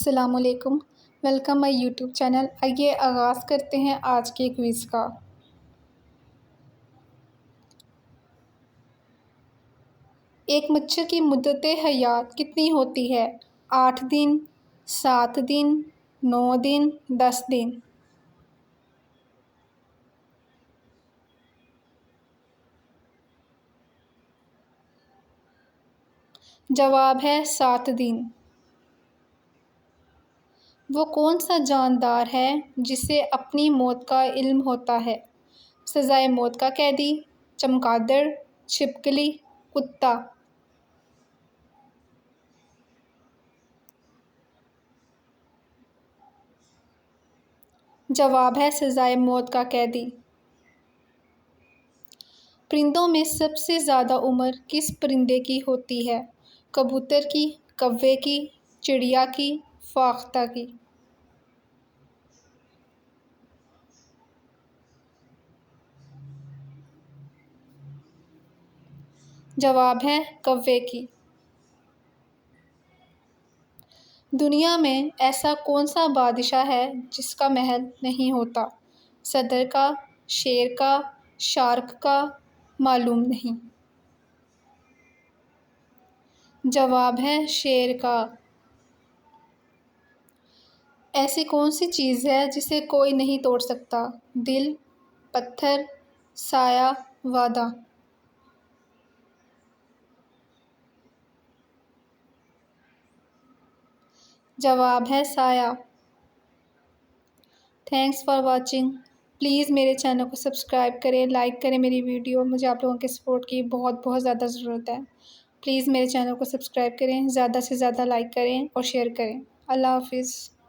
अस्सलामुअलैकुम। Welcome my YouTube channel. आइए आगाज़ करते हैं आज के क्विज़ का। एक मच्छर की मुद्दत हयात कितनी होती है? 8 दिन, 7 दिन, 9 दिन, 10 दिन। जवाब है 7 दिन। वो कौन सा जानदार है जिसे अपनी मौत का इल्म होता है? सज़ाए मौत का कैदी, चमगादड़, छिपकली, कुत्ता। जवाब है सज़ाए मौत का कैदी। परिंदों में सबसे ज़्यादा उम्र किस परिंदे की होती है? कबूतर की, कौवे की, चिड़िया की, फाख्ता की। जवाब है कौवे की। दुनिया में ऐसा कौन सा बादशाह है जिसका महल नहीं होता? सदर का, शेर का, शार्क का, मालूम नहीं। जवाब है शेर का। ऐसी कौन सी चीज़ है जिसे कोई नहीं तोड़ सकता? दिल, पत्थर, साया, वादा। जवाब है साया। Thanks for watching. प्लीज़ मेरे चैनल को सब्सक्राइब करें, लाइक करें मेरी वीडियो। मुझे आप लोगों के सपोर्ट की बहुत बहुत ज़्यादा ज़रूरत है। प्लीज़ मेरे चैनल को सब्सक्राइब करें, ज़्यादा से ज़्यादा लाइक करें और शेयर करें। अल्लाह हाफ़िज़।